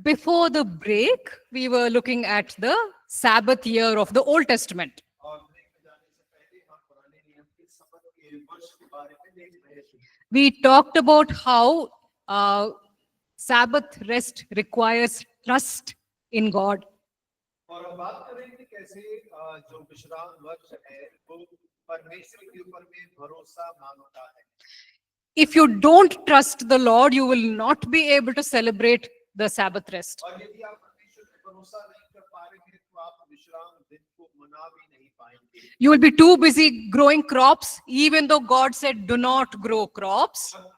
Before the break, we were looking at the Sabbath year of the Old Testament. और break में जाने से पहले हम पुराने नियम के सबत के वर्ष के बारे में देख रहे थे। We talked about how Sabbath rest requires trust in God. और अब बात करें कि कैसे जो विश्राम वर्ष है वो परमेश्वर के ऊपर में भरोसा मांगता है। If you don't trust the Lord, you will not be able to celebrate the Sabbath rest. और यदि आप परमेश्वर पे भरोसा नहीं कर पा रहे हैं तो आप विश्राम दिन को मना भी नहीं पाएंगे। You will be too busy growing crops, even though God said, do not grow crops. और आप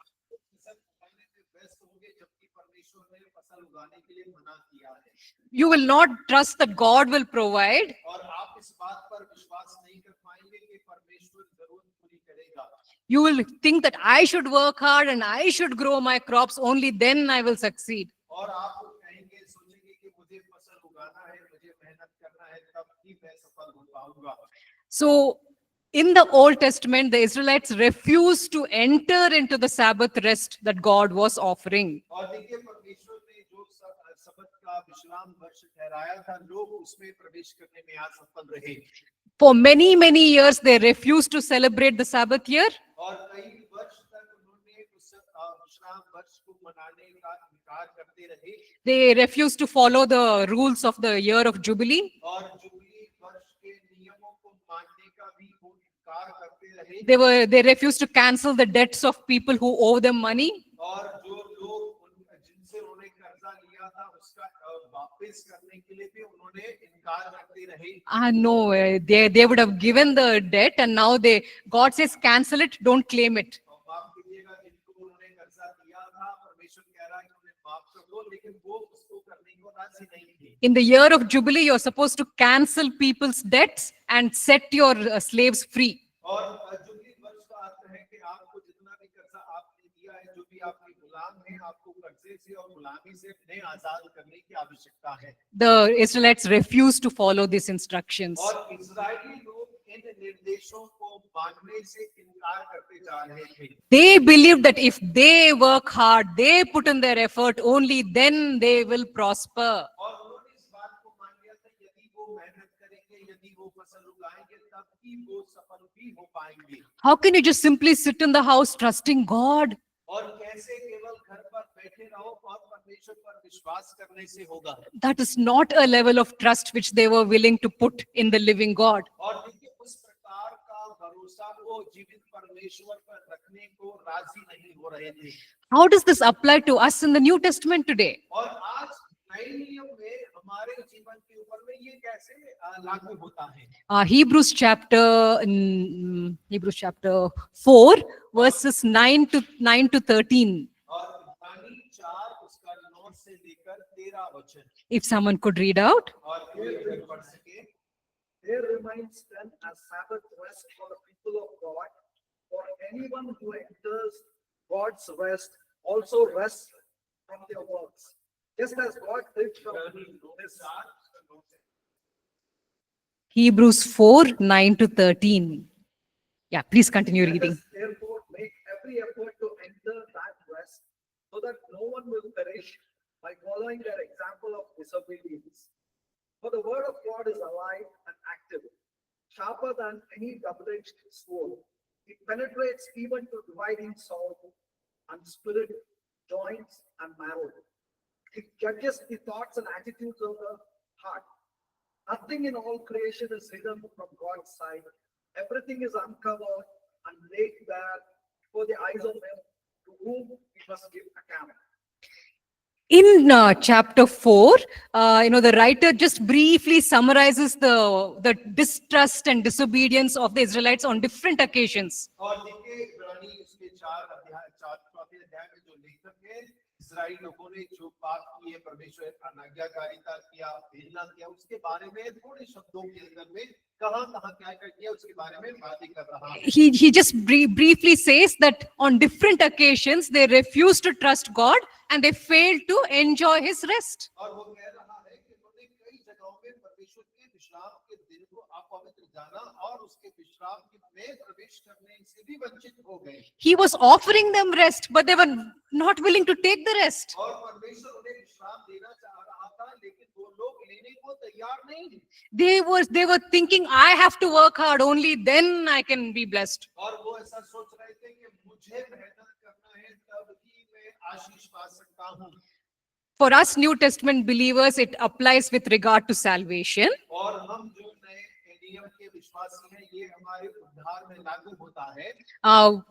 फसल उगाने में व्यस्त होंगे जबकि परमेश्वर ने फसल उगाने के लिए मना किया है। You will not trust that God will provide. और आप इस बात पर विश्वास नहीं कर पाएंगे कि परमेश्वर जरूर पूरी करेगा। You will think that I should work hard and I should grow my crops, only then I will succeed. और आप कहेंगे सोचेंगे कि मुझे फसल उगाना है, मुझे मेहनत करना है, तब ही मैं सफल हो पाऊंगा। So, in the Old Testament, the Israelites refused to enter into the Sabbath rest that God was offering. और देखिए परमेश्वर ने जो सबत का विश्राम वर्ष ठहराया था, लोग उसमें प्रवेश करने में असफल रहे। For many, many years, they refused to celebrate the Sabbath year. और कई वर्ष तक उन्होंने उस विश्राम वर्ष को मनाने का इनकार करते रहे। They refused to follow the rules of the year of Jubilee. और जुबली वर्ष के नियमों को मानने का भी वो इनकार करते रहे। They refused to cancel the debts of people who owe them money. और जो लोग जिनसे उन्होंने कर्जा लिया था उसका वापस करने के लिए भी उन्होंने इनकार करते रहे। No, they would have given the debt and now God says, cancel it, don't claim it. और माफ कीजिएगा, जिनको उन्होंने कर्जा दिया था परमेश्वर कह रहा है कि उन्हें माफ कर दो, लेकिन वो उसको करने को राजी नहीं थे। In the year of Jubilee, you're supposed to cancel people's debts and set your slaves free. और जुबली वर्ष का अर्थ है कि आपको जितना भी कर्जा आपने दिया है, जो भी आपके गुलाम हैं, आपको कर्जे से और गुलामी से उन्हें आजाद करने की आवश्यकता है। The Israelites refused to follow these instructions. और इजरायली लोग इन निर्देशों को मानने से इनकार करते जा रहे थे। They believed that if they work hard, they put in their effort, only then they will prosper. और उन्होंने इस बात को मान लिया था यदि वो मेहनत करेंगे, यदि वो फसल उगाएंगे, तब ही वो सफल भी हो पाएंगे। How can you just simply sit in the house trusting God? और कैसे केवल घर पर बैठे रहो और परमेश्वर पर विश्वास करने से होगा? That is not a level of trust which they were willing to put in the living God. और देखिए उस प्रकार का भरोसा वो जीवित परमेश्वर पर रखने को राजी नहीं हो रहे थे। How does this apply to us in the New Testament today? और आज नए नियम में हमारे जीवन के ऊपर में ये कैसे लागू होता है? Hebrews chapter 4, verses 9 to 13. और इब्रानी 4 उसका 9 से लेकर 13 वचन। If someone could read out. और कोई अगर पढ़ सके। There remains then a Sabbath rest for the people of God. For anyone who enters God's rest also rests from their works, just as God did from his. Hebrews 4, 9 to 13. Yeah, please continue Let reading. us therefore make every effort to enter that rest, so that no one will perish by following their example of disobedience. For the word of God is alive and active, sharper than any double-edged sword. It penetrates even to dividing soul and spirit, joints and marrow. It judges the thoughts and attitudes of the heart. Nothing in all creation is hidden from God's sight. Everything is uncovered and laid bare before the eyes of him to whom we must give account. In chapter 4, the writer just briefly summarizes the distrust and disobedience of the Israelites on different occasions. और देखिए इब्रानी उसके 4 चौथे अध्याय में जो लेखक है, इस्राएल लोगों ने जो पाप किए, परमेश्वर की अनाज्ञाकारिता किया, भेदना किया, उसके बारे में थोड़े शब्दों के अंदर में कहां क्या किया उसके बारे में बातें कर रहा है। He just briefly says that on different occasions they refused to trust God and they failed to enjoy his rest. और वो कह रहा है कि उन्होंने कई जगहों में परमेश्वर के विश्राम के दिन को अपवित्र जाना और उसके विश्राम में प्रवेश करने से भी वंचित हो गए। He was offering them rest, but they were not willing to take the rest. और परमेश्वर उन्हें विश्राम देना चाह रहा था, लेकिन वो लोग लेने को तैयार नहीं थे। They were thinking, I have to work hard, only then I can be blessed. और वो ऐसा सोच रहे थे कि मुझे मेहनत करना है, तब ही मैं आशीष पा सकता हूँ। For us New Testament believers, it applies with regard to salvation. और हम जो नए नियम के विश्वासी हैं, ये हमारे उद्धार में लागू होता है।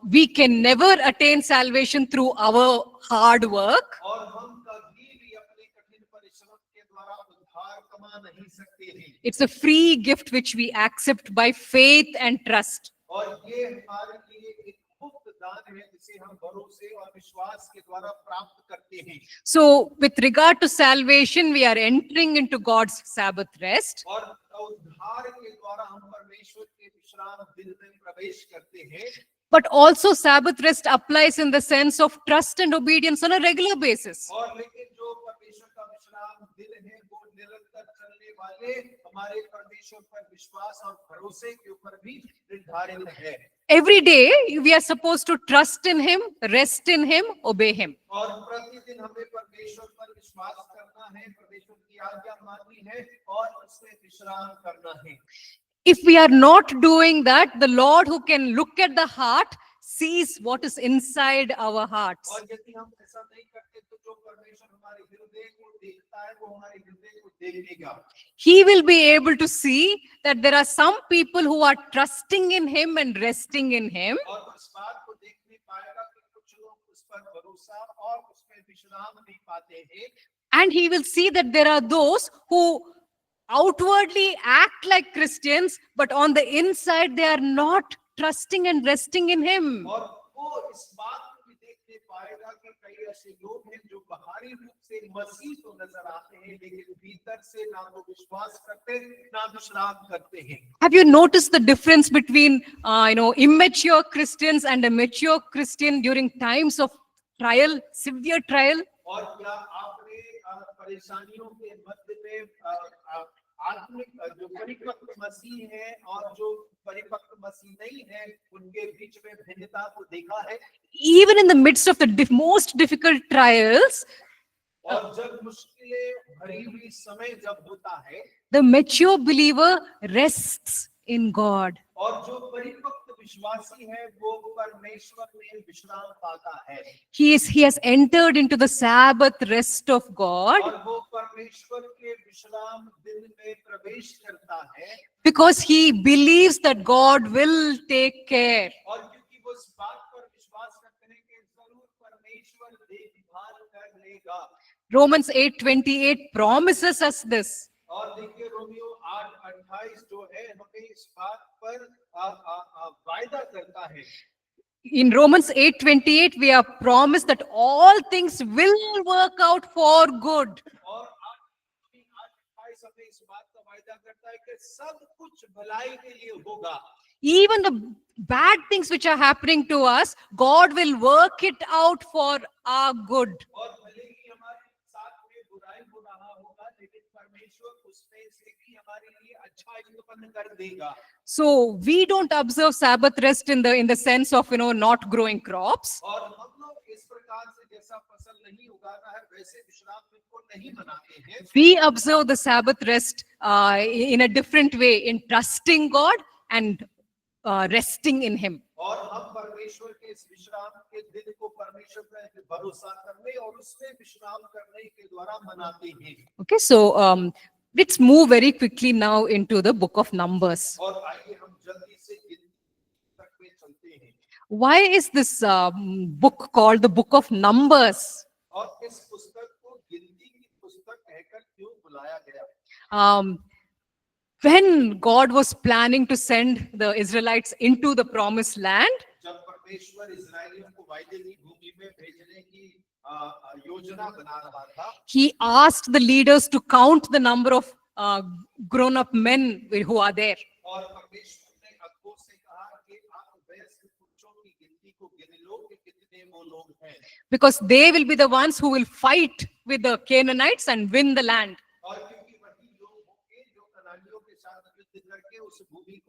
We can never attain salvation through our hard work. और हम कभी भी अपने कठिन परिश्रम के द्वारा उद्धार कमा नहीं सकते हैं। It's a free gift which we accept by faith and trust. और ये हमारे लिए एक मुफ्त दान है, जिसे हम भरोसे और विश्वास के द्वारा प्राप्त करते हैं। So, with regard to salvation, we are entering into God's Sabbath rest. और उद्धार के द्वारा हम परमेश्वर के विश्राम दिन में प्रवेश करते हैं। But also, Sabbath rest applies in the sense of trust and obedience on a regular basis. और लेकिन जो परमेश्वर का विश्राम दिन है, वो निरंतर चलने वाले हमारे परमेश्वर पर विश्वास और भरोसे के ऊपर भी निर्धारित है। Every day, we are supposed to trust in Him, rest in Him, obey Him. और प्रतिदिन हमें परमेश्वर पर विश्वास करना है, परमेश्वर की आज्ञा माननी है और उसमें विश्राम करना है। If we are not doing that, the Lord who can look at the heart sees what is inside our hearts. और यदि हम ऐसा नहीं करते, तो जो परमेश्वर हमारे हृदय को देखता है, वो हमारे हृदय को देख लेगा। He will be able to see that there are some people who are trusting in Him and resting in Him. और उस बात को देखने पाएगा कि कुछ लोग उस पर भरोसा और उसमें विश्राम नहीं पाते हैं। And He will see that there are those who outwardly act like Christians, but on the inside they are not trusting and resting in Him. और वो इस बात को भी देखने पाएगा कि कई ऐसे लोग हैं जो बाहरी रूप से मसीह तो नजर आते हैं, लेकिन भीतर से ना तो विश्वास करते, ना विश्राम करते हैं। Have you noticed the difference between, immature Christians and a mature Christian during times of trial, severe trial? और क्या आपने परेशानियों के मध्य में आत्मिक जो परिपक्व मसीह है और जो परिपक्व मसीह नहीं है, उनके बीच में भिन्नता को देखा है? Even in the midst of the most difficult trials, और जब मुश्किलें भरी हुई समय जब होता है, the mature believer rests in God. और जो परिपक्व विश्वासी है, वो परमेश्वर में विश्राम पाता है। He has entered into the Sabbath rest of God और वो परमेश्वर के विश्राम दिन में प्रवेश करता है, because he believes that God will take care. और क्योंकि वो इस बात पर विश्वास करते हैं कि जरूर परमेश्वर देखभाल कर लेगा। Romans 8:28 promises us this. और देखिए रोमियो 8:28 जो है, हमें इस बात पर वायदा करता है। In Romans 8:28, we are promised that all things will work out for good. और 8:28 हमें इस बात का वायदा करता है कि सब कुछ भलाई के लिए होगा। Even the bad things which are happening to us, God will work it out for our good. और भले ही हमारे साथ में बुराई हो रहा होगा, लेकिन परमेश्वर उसमें से भी हमारे लिए अच्छाई उत्पन्न कर देगा। So we don't observe Sabbath rest in the sense of not growing crops. और हम लोग इस प्रकार से जैसा फसल नहीं उगाना है, वैसे विश्राम दिन को नहीं मनाते हैं। We observe the Sabbath rest in a different way, in trusting God and resting in Him. और हम परमेश्वर के इस विश्राम के दिन को परमेश्वर पर भरोसा करने और उसमें विश्राम करने के द्वारा मनाते हैं। Okay, so let's move very quickly now into the book of Numbers. और आइए हम जल्दी से गिनती तक में चलते हैं। Why is this book called the book of Numbers? और इस पुस्तक को गिनती की पुस्तक कहकर क्यों बुलाया गया? When God was planning to send the Israelites into the promised land, जब परमेश्वर इस्राएलियों को वायदे की भूमि में भेजने की योजना बना रहा था, He asked the leaders to count the number of grown-up men who are there. और परमेश्वर ने अगुओं से कहा कि आप वयस्क पुरुषों की गिनती को गिन लो कि कितने वो लोग हैं, Because they will be the ones who will fight with the Canaanites and win the land. और क्योंकि वही लोग होंगे जो कनानियों के साथ युद्ध करके उस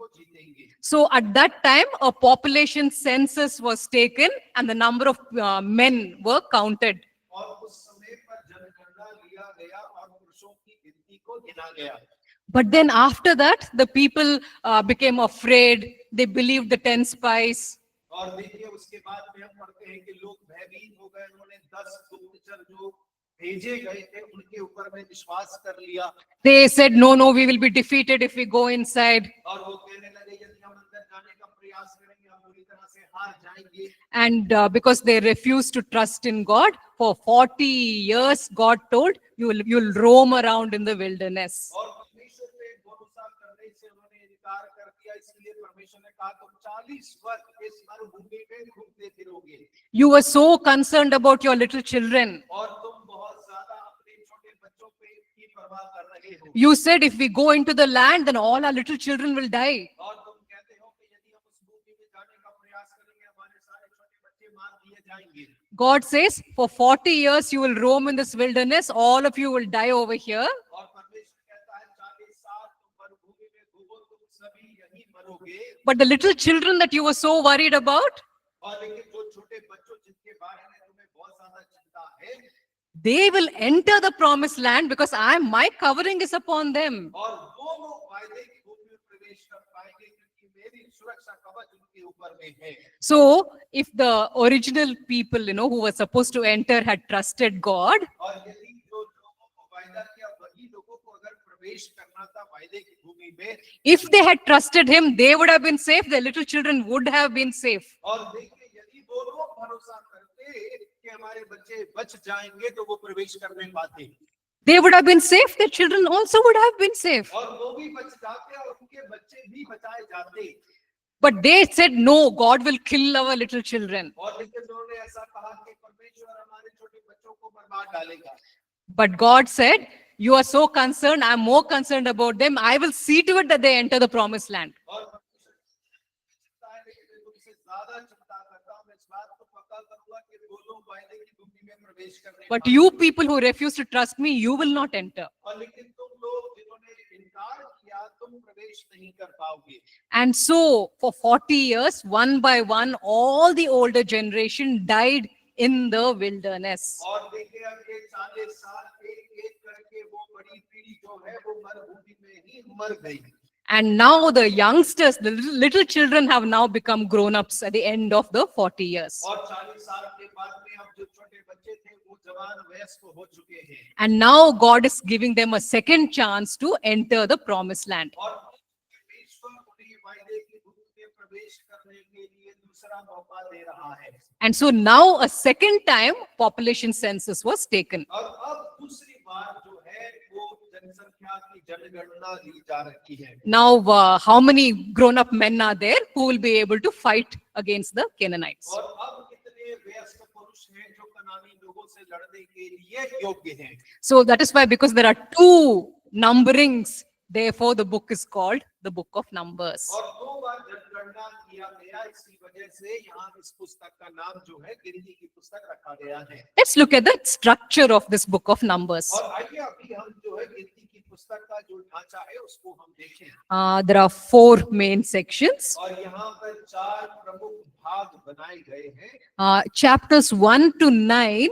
को जीतेंगे। So at that time, a population census was taken and the number of men were counted. और उस समय पर जनगणना लिया गया और पुरुषों की गिनती को गिना गया। But then after that, the people became afraid. They believed the 10 spies. और देखिए उसके बाद में हम पढ़ते हैं कि लोग भयभीत हो गए, उन्होंने 10 गुप्तचर जो भेजे गए थे उनके ऊपर में विश्वास कर लिया। They said, no, no, we will be defeated if we go inside. और वो कहने लगे यदि हम अंदर जाने का प्रयास करेंगे हम पूरी तरह से हार जाएंगे। And because they refused to trust in God, for 40 years, God told, you'll roam around in the wilderness. और परमेश्वर पे भरोसा करने से उन्होंने इनकार कर दिया, इसलिए परमेश्वर ने कहा तुम 40 वर्ष इस मरुभूमि में घूमते फिरोगे। You were so concerned about your little children. और तुम बहुत ज्यादा अपने छोटे बच्चों पे की परवाह कर रहे हो। You said if we go into the land, then all our little children will die. और तुम कहते हो कि यदि हम उस भूमि में जाने का प्रयास करेंगे हमारे सारे छोटे बच्चे मार दिए जाएंगे। God says, for 40 years you will roam in this wilderness, all of you will die over here. और परमेश्वर कहता है 40 साल तुम मरुभूमि में घूमो, तुम सभी यहीं मरोगे। But the little children that you were so worried about, और लेकिन जो छोटे बच्चों जिनके बारे में तुम्हें बहुत ज्यादा चिंता है, they will enter the promised land because my covering is upon them. और वो लोग वायदे की भूमि में प्रवेश कर पाएंगे क्योंकि मेरी सुरक्षा कवच उनके ऊपर में है। So if the original people, who were supposed to enter had trusted God, और यदि जो लोगों को वायदा किया वही लोगों को अगर प्रवेश करना था वायदे की भूमि में, if they had trusted him, they would have been safe. Their little children would have been safe. और देखिए यदि वो लोग भरोसा करते कि हमारे बच्चे बच जाएंगे तो वो प्रवेश कर नहीं पाते, They would have been safe. Their children also would have been safe. और वो भी बच जाते और उनके बच्चे भी बचाए जाते। But they said, no, God will kill our little children. और लेकिन उन्होंने ऐसा कहा कि परमेश्वर हमारे छोटे बच्चों को बर्बाद डालेगा। But God said, you are so concerned. I'm more concerned about them. I will see to it that they enter the promised land. और परमेश्वर चिंता है लेकिन मैं तुमसे ज्यादा चिंता करता हूं, मैं इस बात को पक्का करूंगा कि वो लोग वायदे की भूमि में प्रवेश करने But you people who refuse to trust me, you will not enter. और लेकिन तुम लोग जिन्होंने इनकार किया तुम प्रवेश नहीं कर पाओगे। And so for 40 years, one by one, all the older generation died in the wilderness. और देखिए अब ये 40 साल एक एक करके वो बड़ी पीढ़ी जो है वो मरुभूमि में ही मर गई। And now the youngsters, the little children have now become grown-ups at the end of the 40 years. और 40 साल के बाद में अब जो छोटे बच्चे थे वो जवान वयस्क हो चुके हैं। And now God is giving them a second chance to enter the promised land. और परमेश्वर उन्हें वायदे की भूमि में प्रवेश करने के लिए दूसरा मौका दे रहा है। And so now a second time population census was taken. और अब दूसरी बार जो है वो जनसंख्या की जनगणना ली जा रही है। Now how many grown-up men are there who will be able to fight against the Canaanites? और अब कितने वयस्क पुरुष हैं जो कनानी लोगों से लड़ने के लिए योग्य हैं। So that is why, because there are two numberings, therefore the book is called the book of Numbers. और दो बार जनगणना किया गया, इसी वजह से यहाँ इस पुस्तक का नाम जो है गिनती की पुस्तक रखा गया है। Let's look at the structure of this book of Numbers. और आइए अभी हम जो है गिनती की पुस्तक का जो ढांचा है उसको हम देखें। There are 4 main sections. और यहाँ पर 4 प्रमुख भाग बनाए गए हैं। Chapters 1 to 9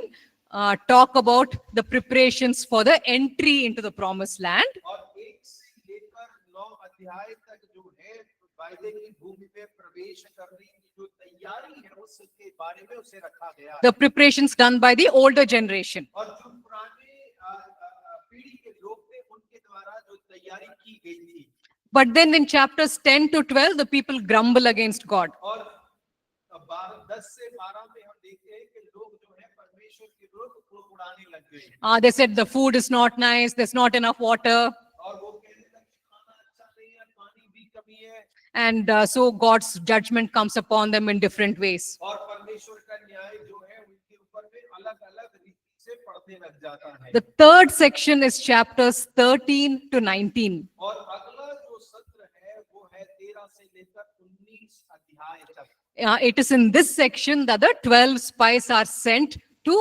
talk about the preparations for the entry into the promised land. और 1 से लेकर 9 अध्याय तक जो है वायदे की भूमि में प्रवेश करने की जो तैयारी है उसके बारे में उसे रखा गया है। The preparations done by the older generation. और जो पुराने पीढ़ी के लोग थे उनके द्वारा जो तैयारी की गई थी। But then in chapters 10 to 12, the people grumble against God. और 10 से 12 में हम देखते हैं कि लोग जो है परमेश्वर के विरुद्ध उड़ाने लग गए। They said the food is not nice, there's not enough water. और वो कहने लगे खाना अच्छा नहीं है, पानी की कमी है। And so God's judgment comes upon them in different ways. और परमेश्वर का न्याय जो है उनके ऊपर में अलग-अलग रीति से पड़ने लग जाता है। The third section is chapters 13 to 19. और अगला जो सत्र है वो है 13 से लेकर 19 अध्याय तक। It is in this section that the 12 spies are sent to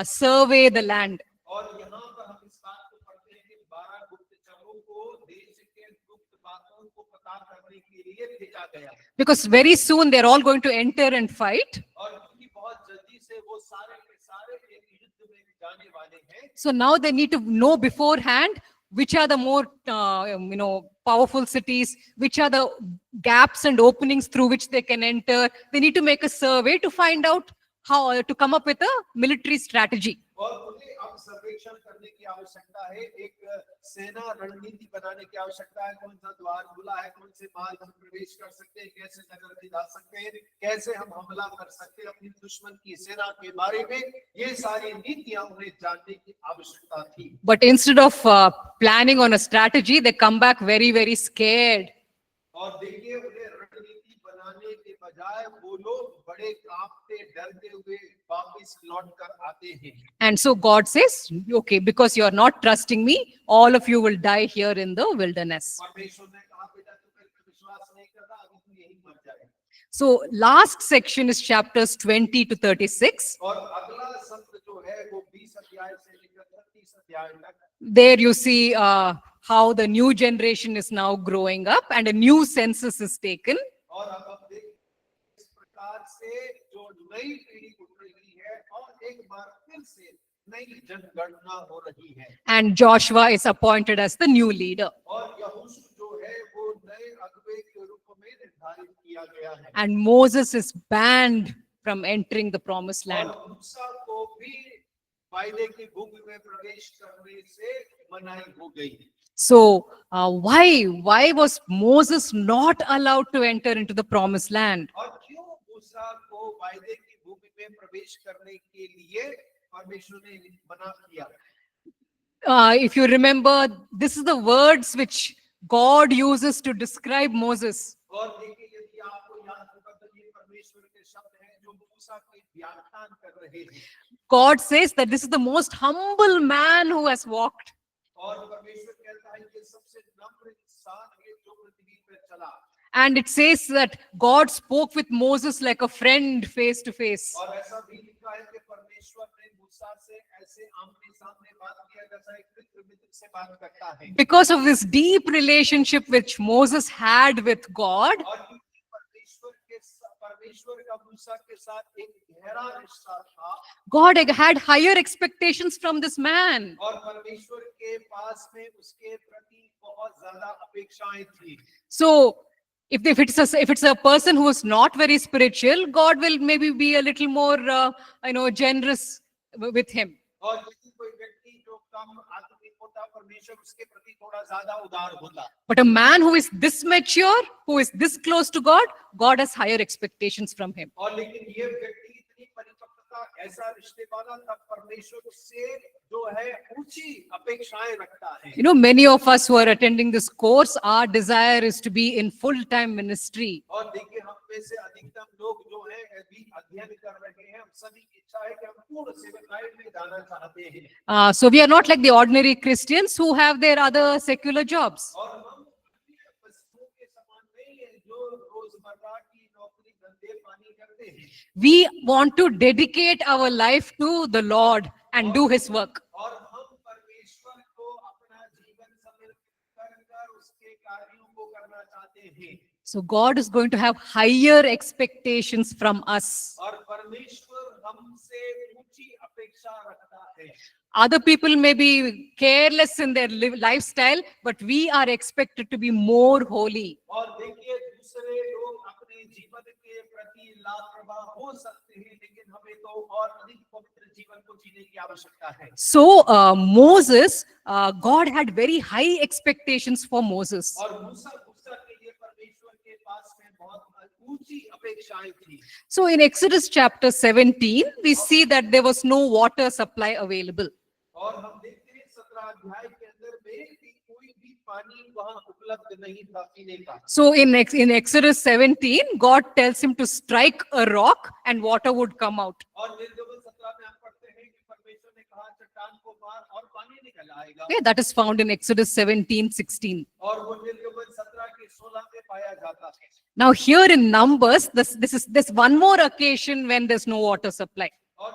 survey the land. और यहाँ पर हम इस बात को पढ़ते हैं कि 12 गुप्तचरों को देश के गुप्त बातों को पार करने के लिए भेजा गया। Because very soon they're all going to enter and fight. और क्योंकि बहुत जल्दी से वो सारे के सारे एक युद्ध में जाने वाले हैं, So now they need to know beforehand which are the more, powerful cities, which are the gaps and openings through which they can enter. They need to make a survey to find out how to come up with a military strategy. और उन्हें अब सर्वेक्षण करने की आवश्यकता है, एक सेना रणनीति बनाने की आवश्यकता है, कौन सा द्वार खुला है, कौन से मार्ग हम प्रवेश कर सकते हैं, कैसे नगर में जा सकते हैं, कैसे हम हमला कर सकते हैं अपनी दुश्मन की सेना के बारे में, ये सारी नीतियां उन्हें जानने की आवश्यकता थी। But instead of planning on a strategy, they come back very, very scared. और देखिए उन्हें रणनीति बनाने के बजाय वो लोग बड़े कांपते डरते हुए वापस लौट कर आते हैं। And so God says, okay, because you are not trusting me, all of you will die here in the wilderness. परमेश्वर ने कहा बेटा तू मेरे पे विश्वास नहीं कर रहा, अभी तू यही मर जाए। So last section is chapters 20 to 36. और अगला सत्र जो है वो 20 अध्याय से लेकर 36 अध्याय तक। There you see how the new generation is now growing up and a new census is taken. और अब हम देख इस प्रकार से जो नई पीढ़ी उठ रही है और एक बार फिर से नई जनगणना हो रही है। And Joshua is appointed as the new leader. और यहोशू जो है वो नए अगुवे के रूप में निर्धारित किया गया है। And Moses is banned from entering the promised land. और मूसा को भी वायदे की भूमि में प्रवेश करने से मनाही हो गई। So why was Moses not allowed to enter into the promised land? और क्यों मूसा को वायदे की भूमि में प्रवेश करने के लिए परमेश्वर ने मना किया? If you remember, this is the words which God uses to describe Moses. और देखिए यदि आपको याद होगा तो ये परमेश्वर के शब्द हैं जो मूसा के व्याख्यान कर रहे हैं। God says that this is the most humble man who has walked. और परमेश्वर कहता है ये सबसे नम्र इंसान है जो पृथ्वी पर चला। And it says that God spoke with Moses like a friend face to face. और ऐसा भी लिखा है कि परमेश्वर ने मूसा से ऐसे आमने सामने बात किया जैसा एक मित्र से बात करता है। Because of this deep relationship which Moses had with God, और क्योंकि परमेश्वर का मूसा के साथ एक गहरा रिश्ता था, God had higher expectations from this man. और परमेश्वर के पास में उसके प्रति बहुत ज्यादा अपेक्षाएं थी। So if it's a person who is not very spiritual, God will maybe be a little more generous with him. और यदि कोई व्यक्ति जो कम आत्मिक होता, परमेश्वर उसके प्रति थोड़ा ज्यादा उदार होता। But a man who is this mature, who is this close to God, God has higher expectations from him. और लेकिन ये व्यक्ति इतनी परिपक्वता, ऐसा रिश्ते वाला, तब परमेश्वर उससे जो है ऊंची अपेक्षाएं रखता है। Many of us who are attending this course, our desire is to be in full-time ministry. और देखिए हम में से अधिकतम लोग जो हैं अभी अध्ययन कर रहे हैं, हम सभी की इच्छा है कि हम पूर्ण सेवकाई में जाना चाहते हैं। So we are not like the ordinary Christians who have their other secular jobs. और हम पशुओं के समान नहीं है जो रोजमर्रा की नौकरी धंधे पानी करते हैं। We want to dedicate our life to the Lord and do His work. और हम परमेश्वर को अपना जीवन समर्पित कर उसके कार्यों को करना चाहते हैं। So God is going to have higher expectations from us. और परमेश्वर हमसे ऊंची अपेक्षा रखता है। Other people may be careless in their lifestyle, but we are expected to be more holy. और देखिए दूसरे लोग अपने जीवन के प्रति लापरवाह हो सकते हैं, लेकिन हमें तो और अधिक पवित्र जीवन को जीने की आवश्यकता है। So Moses, God had very high expectations for Moses. और मूसा के लिए परमेश्वर के पास में बहुत ऊंची अपेक्षाएं थी। So in Exodus chapter 17, we see that there was no water supply available. और हम देखते हैं 17 अध्याय के अंदर में कि कोई भी पानी वहां उपलब्ध नहीं था पीने का। So in Exodus 17, God tells him to strike a rock and water would come out. और निर्गमन 17 में हम पढ़ते हैं कि परमेश्वर ने कहा चट्टान को मार और पानी निकल आएगा। Okay, that is found in Exodus 17:16. और वो निर्गमन 17 के 16 में पाया जाता है। Now here in Numbers, there's one more occasion when there's no water supply. और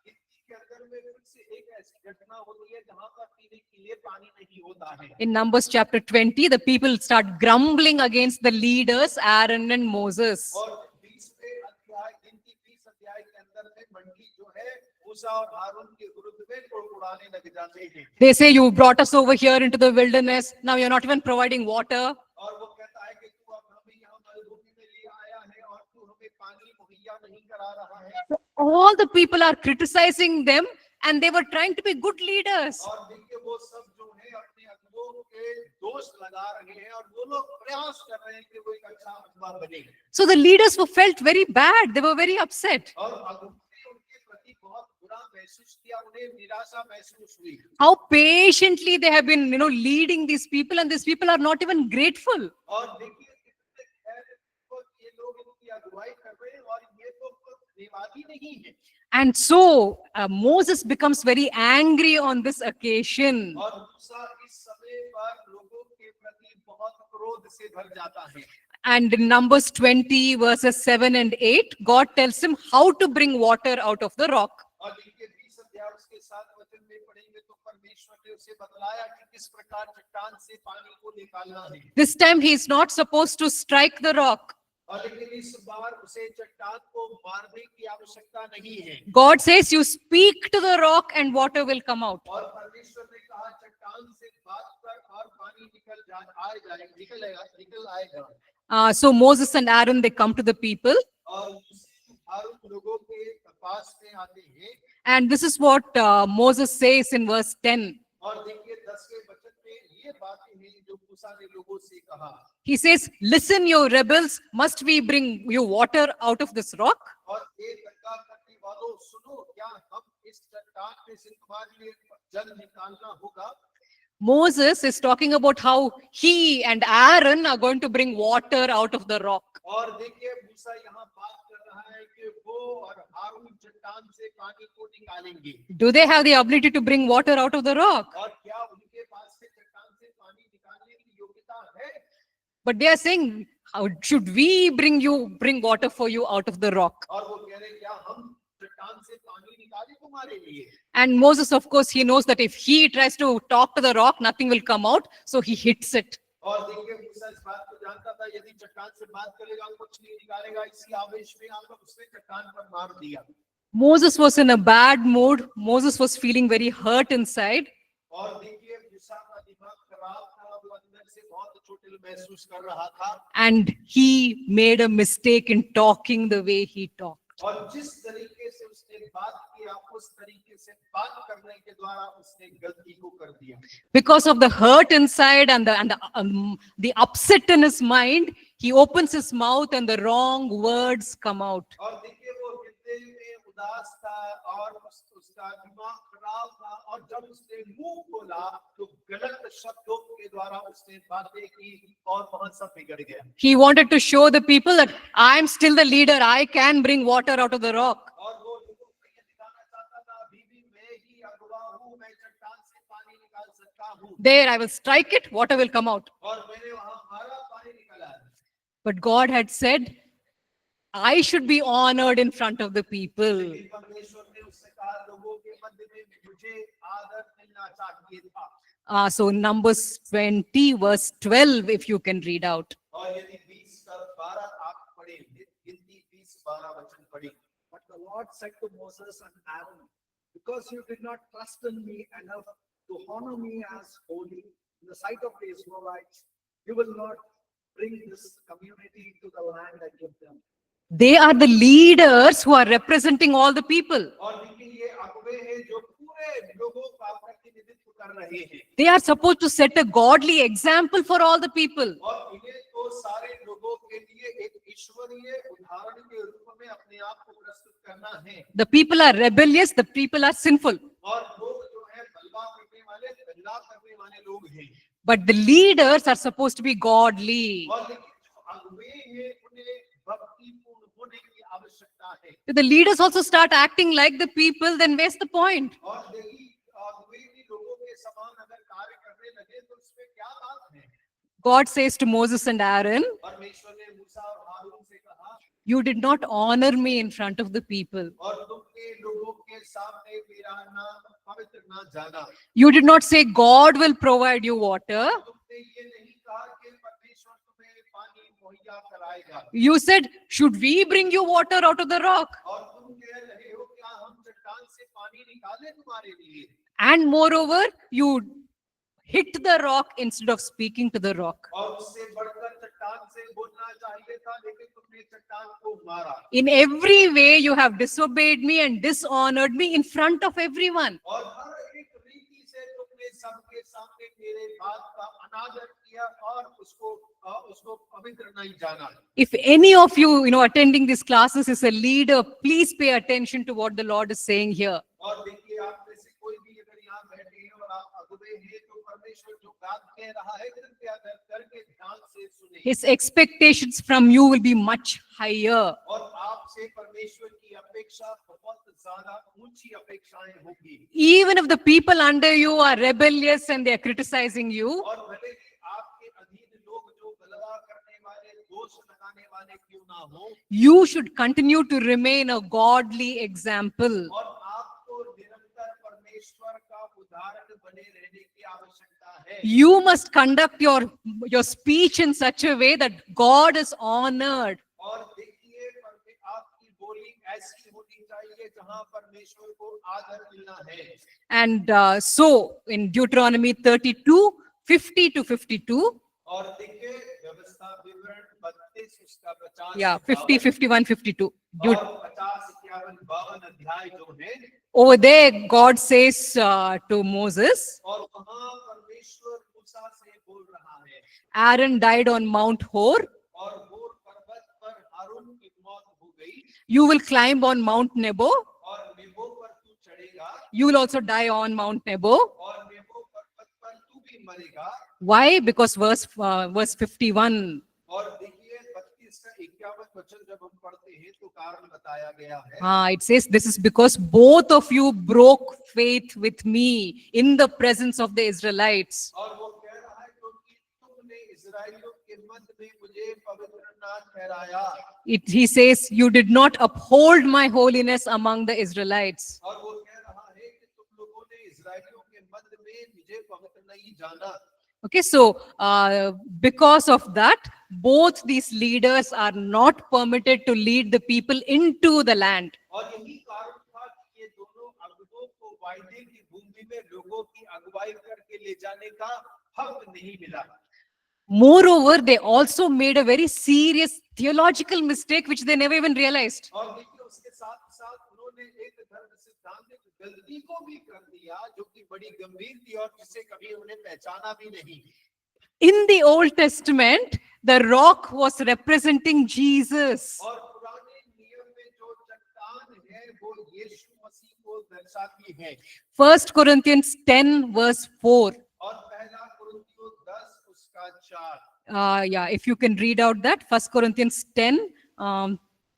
गिनती के अंदर में फिर से एक ऐसी घटना होती है जहां पर पीने के लिए पानी नहीं होता है। In Numbers chapter 20, the people start grumbling against the leaders, Aaron and Moses. और 20वें अध्याय, गिनती 20 अध्याय के अंदर में मंडी जो है मूसा और हारून के विरुद्ध में कुड़कुड़ाने लग जाते हैं। They say, you brought us over here into the wilderness. Now you're not even providing water. और वो कहता है कि तू अब हमें यहाँ मरुभूमि में ले आया है और तू हमें पानी मुहैया नहीं करा रहा है। All the people are criticizing them and they were trying to be good leaders. और देखिए वो सब जो है अपने अगुवों के दोष लगा रहे हैं और वो लोग प्रयास कर रहे हैं कि वो एक अच्छा अगुवा बने। So the leaders were felt very bad. They were very upset. और अगुवों ने उनके प्रति बहुत बुरा महसूस किया, उन्हें निराशा महसूस हुई। How patiently they have been, leading these people, and these people are not even grateful. और देखिए कितने खैर ये लोग इनकी अगुवाई कर रहे हैं और ये तो धन्यवादी नहीं है। And so Moses becomes very angry on this occasion. और मूसा इस समय पर लोगों के प्रति बहुत क्रोध से भर जाता है। And in Numbers 20 verses 7 and 8, God tells him how to bring water out of the rock. और देखिए 20 अध्याय उसके 7 वचन में पढ़ेंगे तो परमेश्वर ने उसे बतलाया कि किस प्रकार चट्टान से पानी को निकालना है। This time he is not supposed to strike the rock. और लेकिन इस बार उसे चट्टान को मारने की आवश्यकता नहीं है। God says, you speak to the rock and water will come out. और परमेश्वर ने कहा चट्टान से बात कर और पानी निकल आएगा। So Moses and Aaron, they come to the people. और हारून लोगों के पास में आते हैं। And this is what Moses says in verse 10. और देखिए 10वें वचन में ये बातें हैं जो मूसा ने लोगों से कहा। He says, listen, you rebels, must we bring you water out of this rock? और एक दंगा करने वालों सुनो, क्या हम इस चट्टान में से तुम्हारे लिए जल निकालना होगा? Moses is talking about how he and Aaron are going to bring water out of the rock. और देखिए मूसा यहाँ बात कर रहा है कि वो और हारून चट्टान से पानी को निकालेंगे। Do they have the ability to bring water out of the rock? और क्या उनके पास से चट्टान से पानी निकालने की योग्यता है? But they are saying, how should we bring water for you out of the rock? और वो कह रहे हैं, क्या हम चट्टान से पानी निकालें तुम्हारे लिए? And Moses, of course, he knows that if he tries to talk to the rock, nothing will come out. So he hits it. और देखिए मूसा इस बात को जानता था, यदि चट्टान से बात करेगा कुछ नहीं निकालेगा। इसी आवेश में आकर उसने चट्टान पर मार दिया। Moses was in a bad mood. Moses was feeling very hurt inside. और देखिए मूसा का दिमाग खराब था, वो अंदर से बहुत चोटिल महसूस कर रहा था। And he made a mistake in talking the way he talked. और जिस तरीके से उसने बात किया, उस तरीके से बात करने के द्वारा उसने गलती को कर दिया। Because of the hurt inside and the upset in his mind, he opens his mouth and the wrong words come out. और देखिए वो हृदय में उदास था और उसका दिमाग खराब था और जब उसने मुंह खोला तो गलत शब्दों के द्वारा उसने बातें की और वहां सब बिगड़ गया। He wanted to show the people that I am still the leader. I can bring water out of the rock. और वो लोगों को ये दिखाना चाहता था, अभी भी मैं ही अगुवा हूँ, मैं चट्टान से पानी निकाल सकता हूँ। There, I will strike it, water will come out. और मैंने वहां मारा, पानी निकला। But God had said, I should be honored in front of the people. लेकिन परमेश्वर ने उससे कहा, लोगों के मध्य में मुझे आदर मिलना चाहिए था। So Numbers 20 verse 12, if you can read out. और यदि 20 का 12 आप पढ़े, गिनती 20-12 वचन पढ़ी। But the Lord said to Moses and Aaron, because you did not trust in me enough to honor me as holy in the sight of the Israelites, you will not bring this community to the land I give them. They are the leaders who are representing all the people. और देखिए ये अगुवे हैं जो पूरे लोगों का प्रतिनिधित्व कर रहे हैं। They are supposed to set a godly example for all the people. और इन्हें तो सारे लोगों के लिए एक ईश्वरीय उदाहरण के रूप में अपने आप को प्रस्तुत करना है। The people are rebellious, the people are sinful. और लोग जो है बलवा करने वाले, दंगा करने वाले लोग हैं। But the leaders are supposed to be godly. और लेकिन जो अगुवे हैं उन्हें भक्तिपूर्ण होने की आवश्यकता है। If the leaders also start acting like the people, then where's the point? और यदि अगुवे भी लोगों के समान अगर कार्य करने लगे तो उसमें क्या बात है? God says to Moses and Aaron, परमेश्वर ने मूसा मूसा और हारून से कहा, you did not honor me in front of the people. और तुमने लोगों के सामने मेरा नाम पवित्र ना जाना। You did not say God will provide you water. तुमने ये नहीं कहा कि परमेश्वर तुम्हें पानी मुहैया कराएगा। You said, should we bring you water out of the rock? और तुम कह रहे हो क्या हम चट्टान से पानी निकालें तुम्हारे लिए? And moreover, you hit the rock instead of speaking to the rock. और उससे बढ़कर चट्टान से बोलना चाहिए था, लेकिन तुमने चट्टान को मारा। In every way, you have disobeyed me and dishonored me in front of everyone. और हर एक रीति से तुमने सबके सामने मेरे बात का अनादर किया और उसको पवित्र नहीं जाना। If any of you, attending these classes is a leader, please pay attention to what the Lord is saying here. और देखिए, आप में से कोई भी अगर यहाँ बैठे हैं और आप अगुवे हैं, तो परमेश्वर जो बात कह रहा है कृपया करके ध्यान से सुने। His expectations from you will be much higher. और आपसे परमेश्वर की अपेक्षा बहुत ज्यादा ऊंची अपेक्षाएं होगी। Even if the people under you are rebellious and they are criticizing you, और भले ही आपके अधीन लोग जो गलबा करने वाले, दोष लगाने वाले क्यों ना हो, you should continue to remain a godly example. और आपको निरंतर परमेश्वर का उदाहरण बने रहने की आवश्यकता है। You must conduct your speech in such a way that God is honored. और देखिए, आपकी बोली ऐसी होनी चाहिए जहां परमेश्वर को आदर मिलना है। And so in Deuteronomy 32, 50 to 52, और देखिए, व्यवस्था विवरण 32 उसका 50, yeah, 50, 51, 52. और 50, 51, 52 अध्याय जो है, Over there, God says to Moses, और वहां परमेश्वर मूसा से बोल रहा है, Aaron died on Mount Hor. और होर पर्वत पर हारून की मौत हो गई, You will climb on Mount Nebo. और नेबो पर तू चढ़ेगा, You will also die on Mount Nebo. और नेबो पर्वत पर तू भी मरेगा। Why? Because verse 51. और देखिए, 32 का 51 वचन जब हम पढ़ते हैं तो कारण बताया गया है। It says, this is because both of you broke faith with me in the presence of the Israelites. और वो कह रहा है क्योंकि तुमने इस्राएलियों के मध्य में मुझे पवित्र ना ठहराया। He says, you did not uphold my holiness among the Israelites. और वो कह रहा है कि तुम लोगों ने इस्राएलियों के मध्य में मुझे पवित्र नहीं जाना। Okay, so because of that, both these leaders are not permitted to lead the people into the land. और यही कारण था कि ये दोनों अगुवों को वायदे की भूमि में लोगों की अगुवाई करके ले जाने का हक नहीं मिला। Moreover, they also made a very serious theological mistake which they never even realized. और देखिए, उसके साथ साथ उन्होंने एक धर्म सिद्धांतिक गलती को भी कर दिया जो कि बड़ी गंभीर थी और जिसे कभी उन्हें पहचाना भी नहीं। In the Old Testament, the rock was representing Jesus. और पुराने नियम में जो चट्टान है वो यीशु मसीह को दर्शाती है। 1 Corinthians 10 verse 4. और पहला कुरिन्थियों 10 उसका 4। Yeah, if you can read out that, 1 Corinthians 10,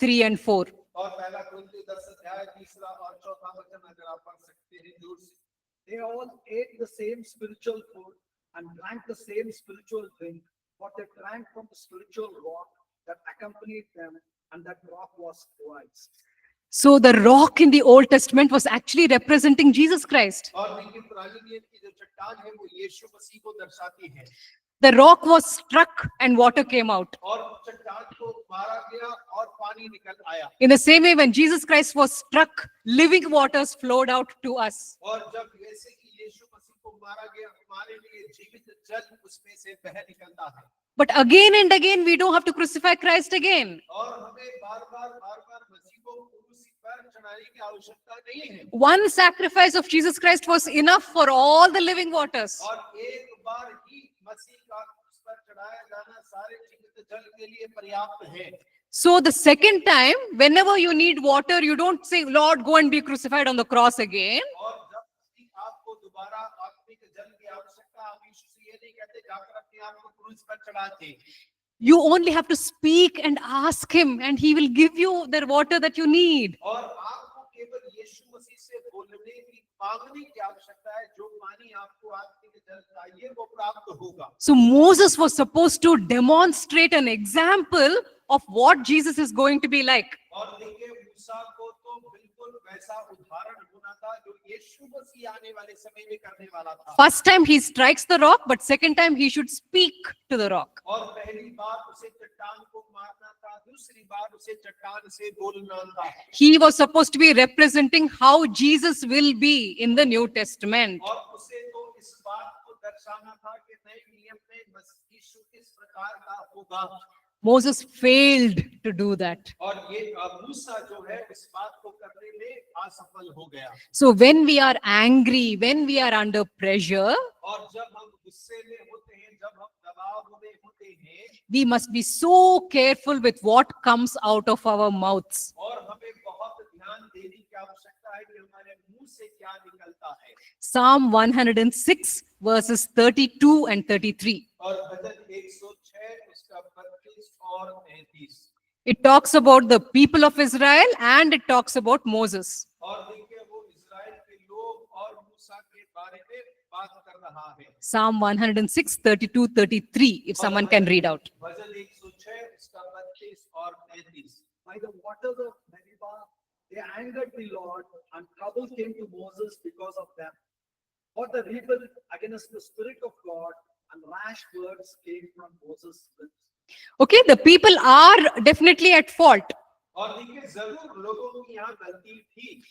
3 and 4. और पहला कुरिन्थियों 10 अध्याय 3 और 4 वचन अगर आप पढ़ सकते हैं जोर से। They all ate the same spiritual food and drank the same spiritual drink, for they drank from the spiritual rock that accompanied them, and that rock was Christ. So the rock in the Old Testament was actually representing Jesus Christ. और देखिए, पुराने नियम की जो चट्टान है वो यीशु मसीह को दर्शाती है। The rock was struck and water came out. और चट्टान को मारा गया और पानी निकल आया। In the same way, when Jesus Christ was struck, living waters flowed out to us. और जब वैसे कि यीशु मसीह को मारा गया, हमारे लिए जीवित जल उसमें से बह निकलता है। But again and again, we don't have to crucify Christ again. और हमें बार-बार मसीह को क्रूस पर चढ़ाने की आवश्यकता नहीं है। One sacrifice of Jesus Christ was enough for all the living waters. और एक बार ही मसीह का क्रूस पर चढ़ाया जाना सारे जीवित जल के लिए पर्याप्त है। So the second time, whenever you need water, you don't say, Lord, go and be crucified on the cross again. और जब आपको दोबारा आत्मिक जल की आवश्यकता, आप यीशु से ये नहीं कहते जाकर अपने आप को क्रूस पर चढ़ाते। You only have to speak and ask him, and he will give you the water that you need. और आपको केवल यीशु मसीह से बोलने की मांगने की आवश्यकता है, जो पानी आपको आत्मिक जल चाहिए वो प्राप्त होगा। So Moses was supposed to demonstrate an example of what Jesus is going to be like. और देखिए मूसा को तो बिल्कुल वैसा उदाहरण होना था जो यीशु मसीह आने वाले समय में करने वाला था। First time he strikes the rock, but second time he should speak to the rock. और पहली बार उसे चट्टान को मारना था, दूसरी बार उसे चट्टान से बोलना था। He was supposed to be representing how Jesus will be in the New Testament. और उसे तो इस बात को दर्शाना था कि नए नियम में यीशु किस प्रकार का होगा। Moses failed to do that. और ये मूसा जो है इस बात को करने में असफल हो गया। So when we are angry, when we are under pressure, और जब हम गुस्से में होते हैं, जब हम दबाव में होते हैं, we must be so careful with what comes out of our mouths. और हमें बहुत ध्यान देने की आवश्यकता है कि हमारे मुंह से क्या निकलता है। Psalm 106 verses 32 and 33. और भजन 106 उसका 32 और 33। It talks about the people of Israel and it talks about Moses. और देखिए वो इस्राएल के लोग और मूसा के बारे में बात कर रहा है। Psalm 106, 32, 33, if someone can read out. भजन 106 उसका 32 और 33। By the waters of Meribah, they angered the Lord, and trouble came to Moses because of them. For the rebel against the Spirit of God, and rash words came from Moses' lips. Okay, the people are definitely at fault. और देखिए जरूर लोगों की यहाँ गलती थी।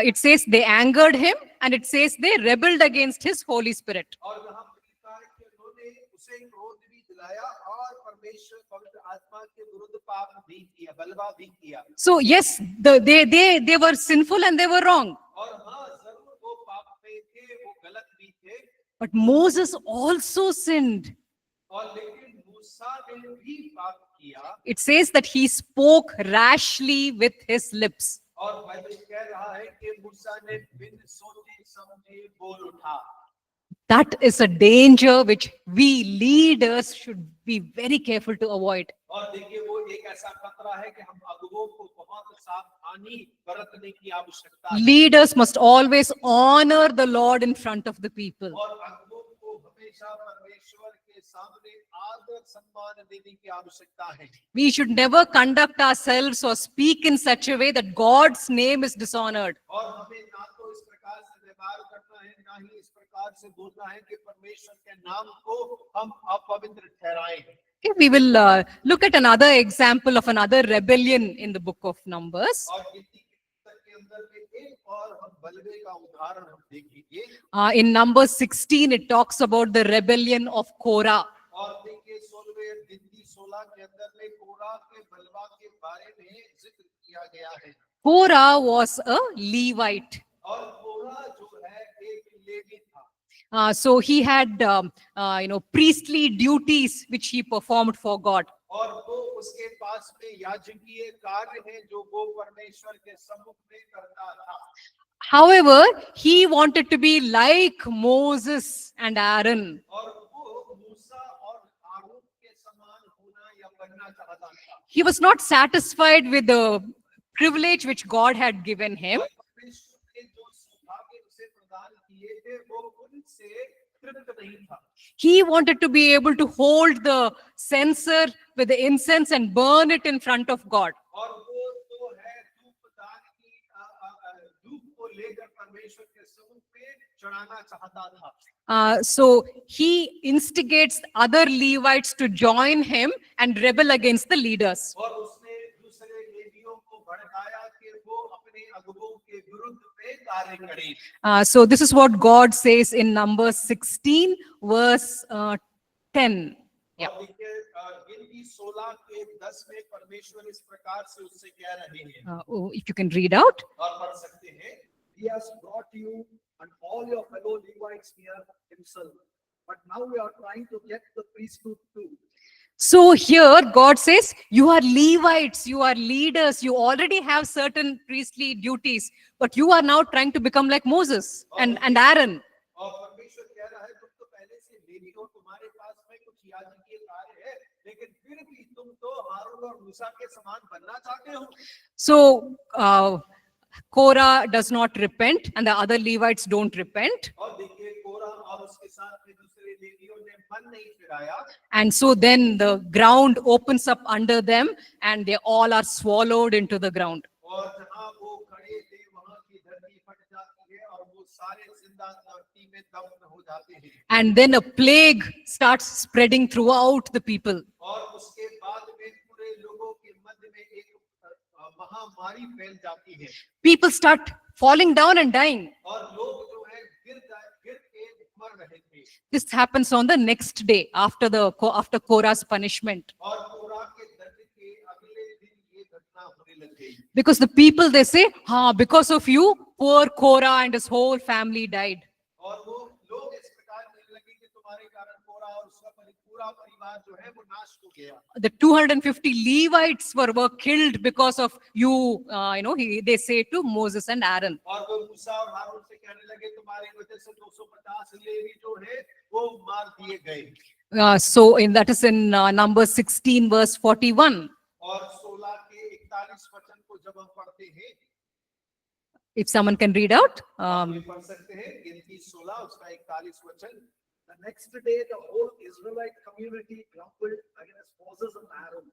It says they angered him and it says they rebelled against his Holy Spirit. और यहाँ पर लिखा है कि उन्होंने उसे क्रोध भी दिलाया और परमेश्वर पवित्र आत्मा के विरुद्ध पाप भी किया, बलवा भी किया। So yes, they were sinful and they were wrong. और हाँ जरूर वो पाप में थे, वो गलत भी थे। But Moses also sinned. और लेकिन मूसा ने भी पाप किया। It says that he spoke rashly with his lips. और बाइबल कह रहा है कि मूसा ने बिन सोचे समझे बोल उठा। That is a danger which we leaders should be very careful to avoid. और देखिए वो एक ऐसा खतरा है कि हम अगुवों को बहुत सावधानी बरतने की आवश्यकता है। Leaders must always honor the Lord in front of the people. और अगुवों को हमेशा परमेश्वर के सामने आदर सम्मान देने की आवश्यकता है। We should never conduct ourselves or speak in such a way that God's name is dishonored. और हमें ना तो इस प्रकार से व्यवहार करना है, ना ही इस प्रकार से बोलना है कि परमेश्वर के नाम को हम अपवित्र ठहराएं। Okay, we will look at another example of another rebellion in the book of Numbers. और गिनती की पुस्तक के अंदर में एक और हम बलवे का उदाहरण हम देखेंगे। In Numbers 16, it talks about the rebellion of Korah. और देखिए 16वें गिनती 16 के अंदर में कोरा के बलवा के बारे में जिक्र किया गया है। Korah was a Levite. और कोरा जो है एक लेवी था। So he had, priestly duties which he performed for God. और वो उसके पास में याजकीय कार्य है जो वो परमेश्वर के सम्मुख में करता था। However, he wanted to be like Moses and Aaron. और वो मूसा और हारून के समान होना या बनना चाहता था। He was not satisfied with the privilege which God had given him. परमेश्वर ने जो सौभाग्य उसे प्रदान किए थे वो उनसे तृप्त नहीं था। He wanted to be able to hold the censer with the incense and burn it in front of God. और वो तो है धूपदान की धूप को लेकर परमेश्वर के सम्मुख में चढ़ाना चाहता था। So he instigates other Levites to join him and rebel against the leaders. और उसने दूसरे लेवियों को भड़काया कि वो अपने अगुवों के विरुद्ध में कार्य करें। So this is what God says in Numbers 16 verse 10. Yeah. और देखिए गिनती 16 के 10 में परमेश्वर इस प्रकार से उससे कह रहे हैं। If you can read out. और पढ़ सकते हैं। He has brought you and all your fellow Levites near himself. But now we are trying to get the priesthood too. So here God says, you are Levites, you are leaders, you already have certain priestly duties, but you are now trying to become like Moses and Aaron. और परमेश्वर कह रहा है तुम तो पहले से levy हो, तुम्हारे पास में कुछ याजकीय कार्य है, लेकिन फिर भी तुम तो हारून और मूसा के समान बनना चाहते हो। So Korah does not repent and the other Levites don't repent. और देखिए कोरा और उसके साथ में दूसरे लेवियों ने मन नहीं फिराया And so then the ground opens up under them and they all are swallowed into the ground. और जहां वो खड़े थे वहां की धरती फट जाती है और वो सारे जिंदा धरती में दफन हो जाते हैं And then a plague starts spreading throughout the people. और उसके बाद में पूरे लोगों के मध्य में एक महामारी फैल जाती है People start falling down and dying. और लोग जो है गिर के मर रहे थे This happens on the next day after Korah's punishment. और कोरा के दंड के अगले दिन ये घटना होने लग गई Because the people, they say, because of you, poor Korah and his whole family died. और वो लोग इस प्रकार कहने लगे कि तुम्हारे कारण कोरा और उसका पूरा परिवार जो है वो नाश हो गया The 250 Levites were killed because of you, they say to Moses and Aaron. और वो मूसा और हारून से कहने लगे तुम्हारी वजह से 250 लेवी जो है वो मार दिए गए That is in Numbers 16 verse 41. और 16 के 41 वचन को जब हम पढ़ते हैं If someone can read out. हम ये पढ़ सकते हैं गिनती 16 उसका 41 वचन The next day, the whole Israelite community grumbled against Moses and Aaron,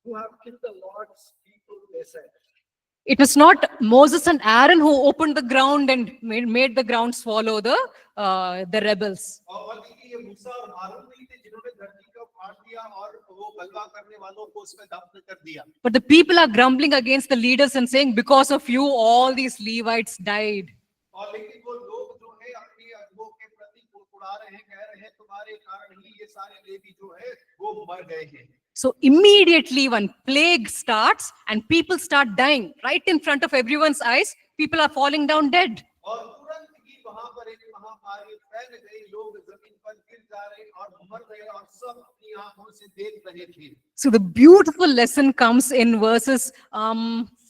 who have killed the Lord's people, they said. It was not Moses and Aaron who opened the ground and made the ground swallow the rebels. और देखिए ये मूसा और हारून नहीं थे जिन्होंने धरती को फाड़ दिया और वो गलबा करने वालों को उसमें दफन कर दिया But the people are grumbling against the leaders and saying, because of you, all these Levites died. और लेकिन वो लोग जो है अपने अगुओं के प्रति उड़ा रहे हैं कह रहे हैं तुम्हारे कारण ही ये सारे लेवी जो है वो मर गए हैं So immediately one plague starts and people start dying right in front of everyone's eyes. People are falling down dead. और तुरंत ही वहां पर एक महामारी फैल गई लोग जमीन पर गिर जा रहे और मर रहे और सब अपनी आंखों से देख रहे थे So the beautiful lesson comes in verses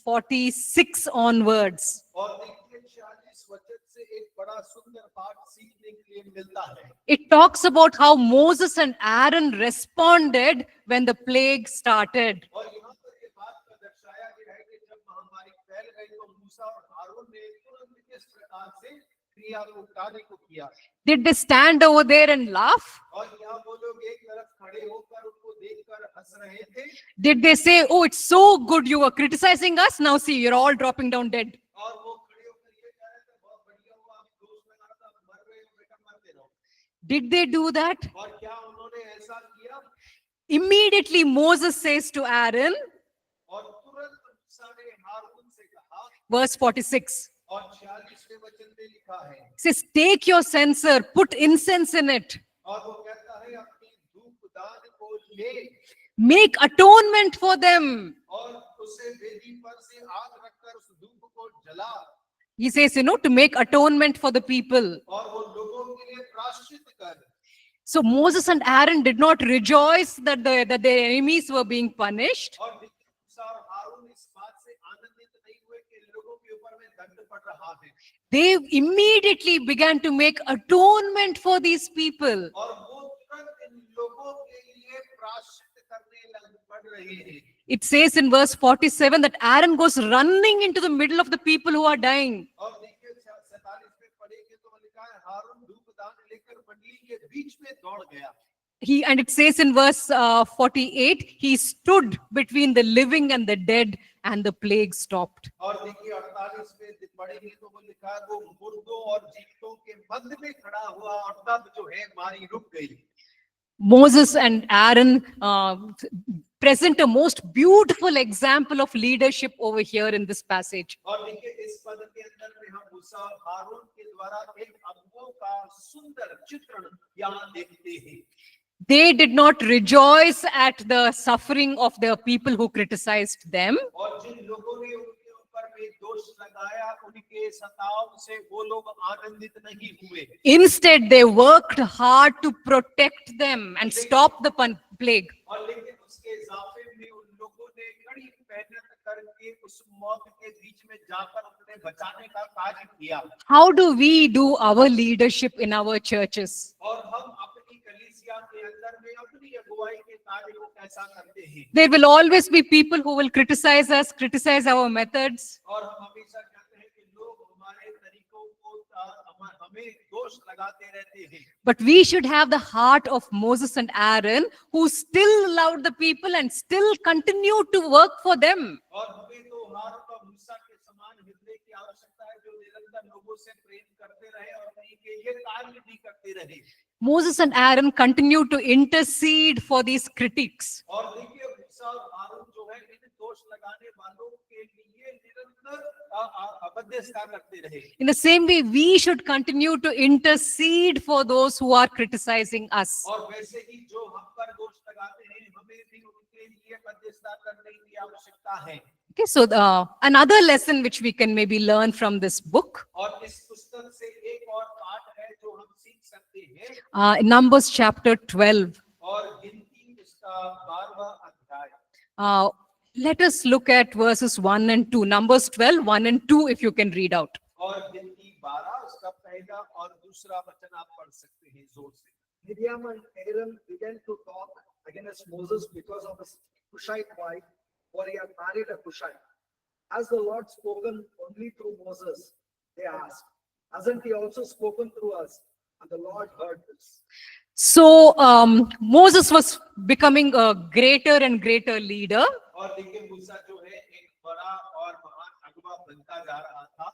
46 onwards. और देखिए 46 वचन से एक बड़ा सुंदर पाठ सीखने के लिए मिलता है It talks about how Moses and Aaron responded when the plague started. और यहाँ पर ये बात का दर्शाया गया है कि जब महामारी फैल गई तो मूसा और हारून ने तुरंत किस प्रकार से क्रिया को कार्य को किया Did they stand over there and laugh? और यहाँ वो लोग एक तरफ खड़े होकर उनको देखकर हंस रहे थे Did they say, oh, it's so good you were criticizing us, now see, you're all dropping down dead? और वो खड़े होकर ये कह रहे थे बहुत बढ़िया हुआ आप दोस्त लगा था मर रहे हो बेटा मरते रहो Did they do that? और क्या उन्होंने ऐसा किया Immediately Moses says to Aaron, और तुरंत मूसा ने हारून से कहा verse 46, और 46वें वचन में लिखा है says, take your censer, put incense in it, और वो कहता है अपनी धूपदान को ले make atonement for them. और उसे वेदी पर से आग रखकर उस धूप को जला He says, to make atonement for the people. और वो लोगों के लिए प्रायश्चित कर So Moses and Aaron did not rejoice that their enemies were being punished. और देखिए मूसा और हारून इस बात से आनंदित नहीं हुए कि लोगों के ऊपर में दंड पड़ रहा है They immediately began to make atonement for these people. और वो तुरंत इन लोगों के लिए प्रायश्चित करने लग पड़ रहे हैं It says in verse 47 that Aaron goes running into the middle of the people who are dying. और देखिए 47 में पढ़ेंगे तो लिखा है हारून धूपदान लेकर मंडली के बीच में दौड़ गया And it says in verse 48, he stood between the living and the dead and the plague stopped. और देखिए 48 में पढ़ेंगे तो वो लिखा है वो मुर्दों और जीवितों के मध्य में खड़ा हुआ और तब जो है मारी रुक गई Moses and Aaron present a most beautiful example of leadership over here in this passage. और देखिए इस पद के अंदर में हम मूसा और हारून के द्वारा एक अगुओं का सुंदर चित्रण यहाँ देखते हैं They did not rejoice at the suffering of the people who criticized them. और जिन लोगों ने उनके ऊपर में दोष लगाया उनके सताव से वो लोग आनंदित नहीं हुए Instead, they worked hard to protect them and stop the plague. और लेकिन उसके इजाफे में उन लोगों ने कड़ी मेहनत करके उस मौत के बीच में जाकर उन्हें बचाने का कार्य किया How do we do our leadership in our churches? और हम अपनी कलीसिया के अंदर में अपनी अगुवाई के कार्य को कैसा करते हैं There will always be people who will criticize us, criticize our methods. और हम हमेशा कहते हैं कि लोग हमारे तरीकों को हमें दोष लगाते रहते हैं। But we should have the heart of Moses and Aaron, who still loved the people and still continued to work for them. और हमें तो हारून और मूसा के समान हृदय की आवश्यकता है, जो निरंतर लोगों से प्रेम करते रहे और उनके लिए कार्य भी करते रहे। Moses and Aaron continued to intercede for these critics. और देखिए मूसा और हारून जो है इन दोष लगाने वालों के लिए निरंतर मध्यस्थता करते रहे। In the same way, we should continue to intercede for those who are criticizing us. और वैसे ही जो हम पर दोष लगाते हैं, हमें भी उनके लिए मध्यस्थता करने की आवश्यकता है। Okay, so another lesson which we can maybe learn from this book, और इस पुस्तक से एक और पाठ है जो हम सीख सकते हैं। Numbers chapter 12. और गिनती इसका 12वां अध्याय। Let us look at verses 1 and 2. Numbers 12, 1 and 2, if you can read out. और गिनती 12 उसका पहला और दूसरा वचन आप पढ़ सकते हैं जोर से। Miriam and Aaron began to talk against Moses because of his Cushite wife, for he had married a Cushite. Has the Lord spoken only through Moses? They asked. Hasn't he also spoken through us? And the Lord heard this. So Moses was becoming a greater and greater leader. और देखिए मूसा जो है एक बड़ा और महान अगुवा बनता जा रहा था।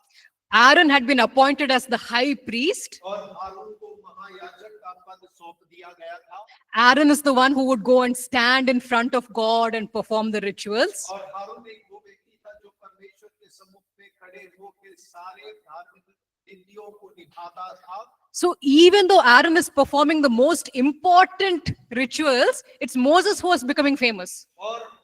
Aaron had been appointed as the high priest. और हारून को महायाजक का पद सौंप दिया गया था। Aaron is the one who would go and stand in front of God and perform the rituals. और हारून एक वो व्यक्ति था जो परमेश्वर के सम्मुख में खड़े होकर सारे धार्मिक विधियों को निभाता था। So even though Aaron is performing the most important rituals, it's Moses who is becoming famous. और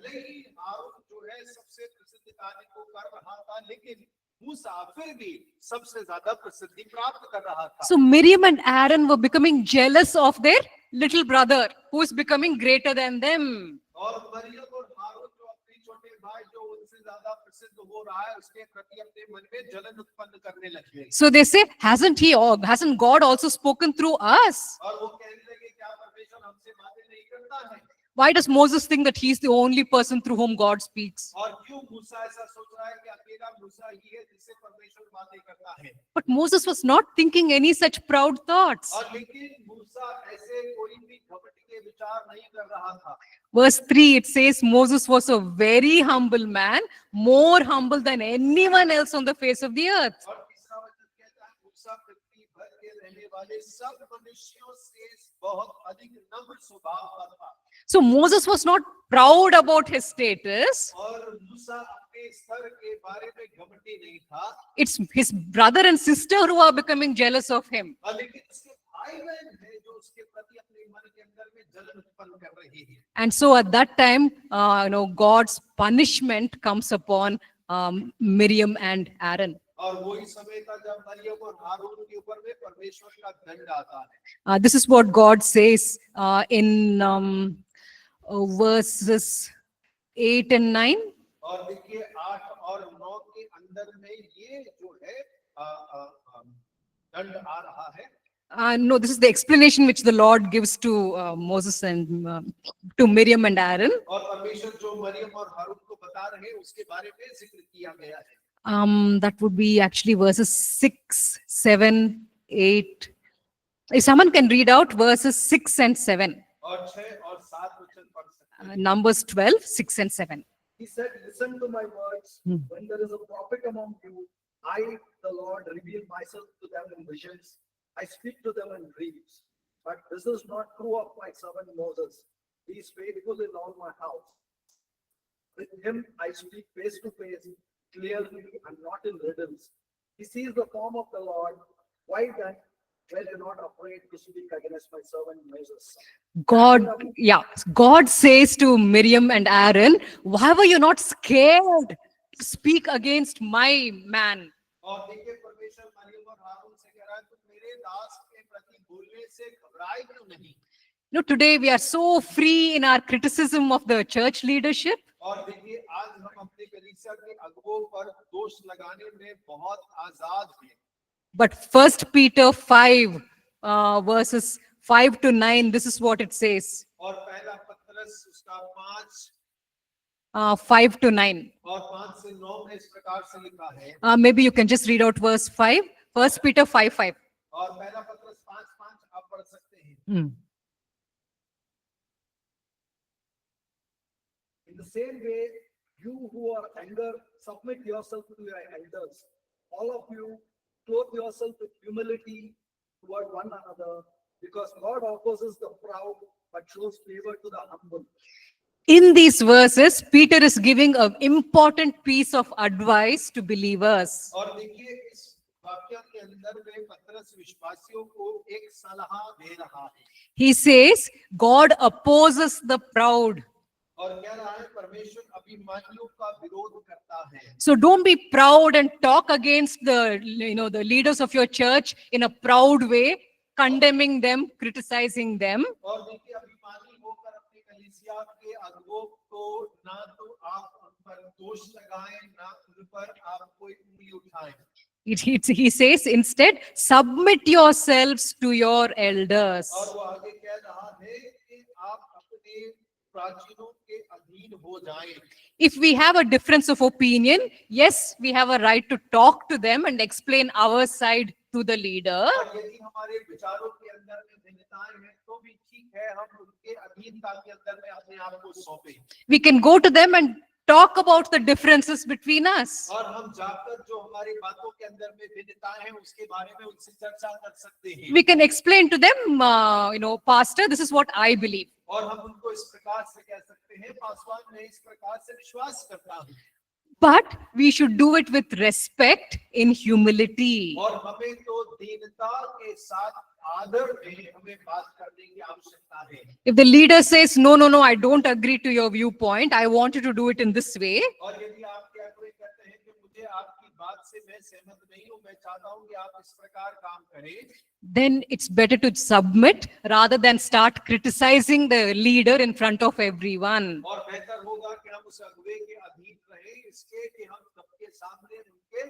भले ही हारून जो है सबसे प्रसिद्ध कार्य को कर रहा था, लेकिन मूसा फिर भी सबसे ज्यादा प्रसिद्धि प्राप्त कर रहा था। So Miriam and Aaron were becoming jealous of their little brother, who is becoming greater than them. और मरियम और हारून जो अपने छोटे भाई जो उनसे ज्यादा प्रसिद्ध हो रहा है, उसके प्रति अपने मन में जलन उत्पन्न करने लगे। So they say, hasn't God also spoken through us? और वो कहने लगे क्या परमेश्वर हमसे बातें नहीं करता है? Why does Moses think that he's the only person through whom God speaks? और क्यों मूसा ऐसा सोच रहा है कि अकेला मूसा ही है जिससे परमेश्वर बातें करता है? But Moses was not thinking any such proud thoughts. और लेकिन मूसा ऐसे कोई भी घमंड के विचार नहीं कर रहा था। Verse 3, it says Moses was a very humble man, more humble than anyone else on the face of the earth. और तीसरा वचन कहता है मूसा पृथ्वी भर के रहने वाले सब मनुष्यों से बहुत अधिक नम्र स्वभाव का था। So Moses was not proud about his status. और मूसा अपने स्तर के बारे में घमंडी नहीं था। It's his brother and sister who are becoming jealous of him. और लेकिन उसके भाई बहन है जो उसके प्रति अपने मन के अंदर में जलन उत्पन्न कर रही है। And so at that time, God's punishment comes upon Miriam and Aaron. और वही समय था जब मरियम और हारून के ऊपर में परमेश्वर का दंड आता है। This is what God says in verses 8 and 9. और देखिए 8 और 9 के अंदर में ये जो है दंड आ रहा है। No, this is the explanation which the Lord gives to Moses and to Miriam and Aaron. और परमेश्वर जो मरियम और हारून को बता रहे हैं उसके बारे में जिक्र किया गया है। That would be actually verses 6, 7, 8. If someone can read out verses 6 and 7. और 6 और 7 वचन पढ़ सकते हैं। Numbers 12, 6 and 7. He said, listen to my words. When there is a prophet among you, I, the Lord, reveal myself to them in visions. I speak to them in dreams. But this is not true of my servant Moses. He is faithful in all my house. With him I speak face to face, clearly and not in riddles. He sees the form of the Lord. Why then were you not afraid to speak against my servant Moses? God says to Miriam and Aaron, why were you not scared to speak against my man? और देखिए परमेश्वर मरियम और हारून से कह रहा है तुम मेरे दास के प्रति बोलने से घबराए क्यों नहीं? Today we are so free in our criticism of the church leadership. और देखिए आज हम अपने कलीसिया के अगुवों पर दोष लगाने में बहुत आजाद हैं। But 1 Peter 5 verses 5 to 9, this is what it says. और पहला पत्रस उसका 5 to 9. और 5 से 9 में इस प्रकार से लिखा है। Maybe you can just read out verse 5. 1 Peter 5:5. और पहला पत्रस 5:5 आप पढ़ सकते हैं। In the same way, you who are younger, submit yourself to your elders. All of you, clothe yourself with humility toward one another, because God opposes the proud, but shows favor to the humble. In these verses, Peter is giving an important piece of advice to believers. और देखिए इस वाक्य के अंदर में पत्रस विश्वासियों को एक सलाह दे रहा है He says, God opposes the proud. और कह रहा है परमेश्वर अभिमानियों का विरोध करता है। So don't be proud and talk against the leaders of your church in a proud way, condemning them, criticizing them. और देखिए अभिमानी होकर अपनी कलीसिया के अगुवों को ना तो आप उन पर दोष लगाएं ना उन पर आप कोई उंगली उठाएं। He says instead, submit yourselves to your elders. और वो आगे कह रहा है कि आप अपने प्राचीनों के अधीन हो जाएं। If we have a difference of opinion, yes, we have a right to talk to them and explain our side to the leader. और यदि हमारे विचारों के अंदर में भिन्नताएं हैं तो भी ठीक है, हम उनके अधीनता के अंदर में अपने आप को सौंपें। We can go to them and talk about the differences between us. और हम जाकर जो हमारी बातों के अंदर में भिन्नताएं हैं उसके बारे में उनसे चर्चा कर सकते हैं। We can explain to them, Pastor, this is what I believe. और हम उनको इस प्रकार से कह सकते हैं, पासवान मैं इस प्रकार से विश्वास करता हूँ। But we should do it with respect in humility. और हमें तो दीनता के साथ आदर में हमें बात करने की आवश्यकता है। If the leader says, no, I don't agree to your viewpoint, I want you to do it in this way, और यदि आप क्या कोई कहते हैं कि मुझे आपकी बात से मैं सहमत नहीं हूँ, मैं चाहता हूँ कि आप इस प्रकार काम करें, then it's better to submit rather than start criticizing the leader in front of everyone. और बेहतर होगा कि हम उस अगुवे के अधीन रहें इसके कि हम सबके सामने उनके